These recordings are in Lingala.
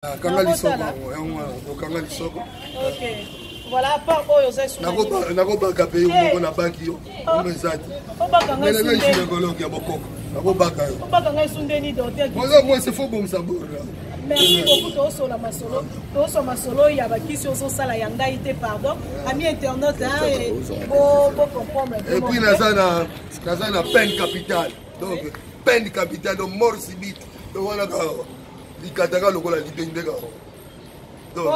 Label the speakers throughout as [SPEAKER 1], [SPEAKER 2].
[SPEAKER 1] Kanga lisoko, kanga lisoko.
[SPEAKER 2] Ok. Voilà, par oyo za suna.
[SPEAKER 1] Nako baka pe yo moko na baki yo. Omezati.
[SPEAKER 2] Obaka nga sunde.
[SPEAKER 1] Nene ngisi ngoloki ya bokoko. Nako baka yo.
[SPEAKER 2] Obaka nga sunde ni dote.
[SPEAKER 1] Moi c'est faux bon ça bon.
[SPEAKER 2] Merci beaucoup to so la masolo. To so masolo ya ba kisi ozo sala ya ngai te pardon. Ami internaute bo comprendre.
[SPEAKER 1] Et puis nazana peine capitale. Donc peine capitale donc mort subite. Donc voilà ka likataka lokola libendeka. Donc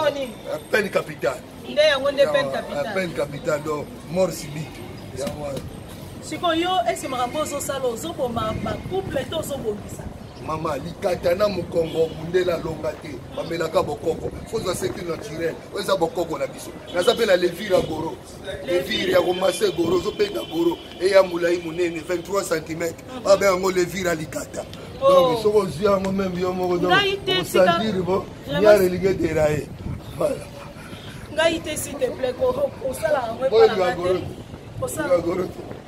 [SPEAKER 1] peine capitale.
[SPEAKER 2] Nde yango nde peine capitale.
[SPEAKER 1] Peine capitale donc mort subite. Ya moi.
[SPEAKER 2] Sikoyo est-ce makambo ozo sala ozo boma ba couple to ozo bomisa.
[SPEAKER 1] Mama likata na mukongo mundela longa te bamelaka bokoko faut ça que naturel oza bokoko na biso naza pe la levire goro levire ya komase goro zo pe goro et ya mulai munene 23 cm ba be ngo levire likata donc soko zia ngo même yo moko donc sentir bon ya religé de raé voilà
[SPEAKER 2] ngai te s'il te plaît ko sala ngo
[SPEAKER 1] pa la goro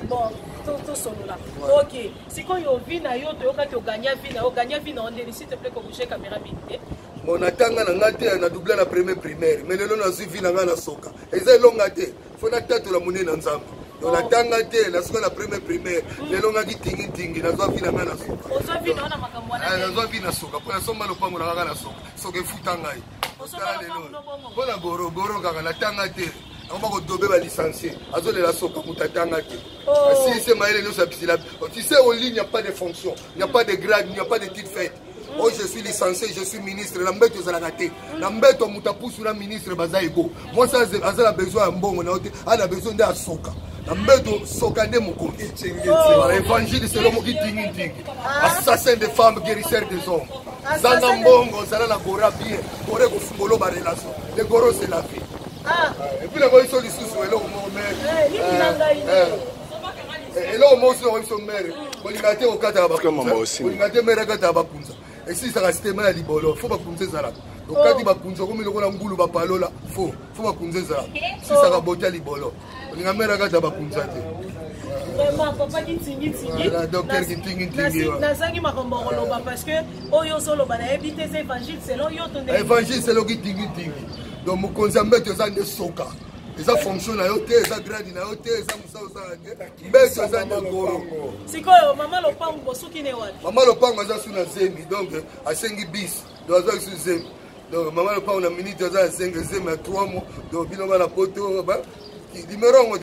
[SPEAKER 2] bon tout solo là. Ok. Si quand yo vina yo to yoka to gagner vina on dit s'il te plaît ko bouger caméra bité.
[SPEAKER 1] Mon atanga na ngate na double la première primaire mais lelo na suivi na ngana soka. Eza longa te. Faut na tatu la monene na nzambe. Donc la tanga te na soka la première primaire lelo nga kitingi na zo vina ngana soka.
[SPEAKER 2] Ozo vina na makambo na.
[SPEAKER 1] Na zo vina soka. Pour soma lo pango na ngana soka. Soka futanga yi. Bona goro kaka na tanga te. On va dober la licencié. Azole la soka mutatanga te. Si c'est maïle nous absila. Tu sais en ligne il n'y a pas de fonction, il n'y a pas de grade, il n'y a pas de titre fait. Oh je suis licencié, je suis ministre. Lambeto zalagate. Lambeto mutapusu la ministre bazaiko. Moi ça a besoin de bon on a besoin de soka. Lambeto soka de moko. Évangile c'est l'homme qui tingi. Assassin de femmes, guérisseur des hommes. Zanga mbongo zala la gora bien. Gore ko fungolo ba relation. Le goro c'est la vie. Et puis la voix sur les sous et là on met et là on sur son mère on lui gâté au kata ba on lui gâté mère kata ba kunza et si ça reste mal libolo faut pas kunza zala donc kati ba kunza comme le kola ngulu ba palola faut ba kunza zala si ça va botter libolo on lui mère kata ba kunza te
[SPEAKER 2] vraiment papa qui tingi
[SPEAKER 1] la docteur qui tingi
[SPEAKER 2] nazangi makambo koloba parce que oyo solo bana éviter ces évangiles selon yo ton
[SPEAKER 1] évangile c'est le qui tingi donc mon consambe tu as des soka ça fonctionne à côté ça grade na côté ça musa mais ça ça ngoro
[SPEAKER 2] sikoyo mama lopango bosuki ne wapi
[SPEAKER 1] mama lopango za suna zemi donc a 5 bis donc za su zemi donc mama lopango na minute za 5 zemi à 3 mois donc bilonga na poto ba numéro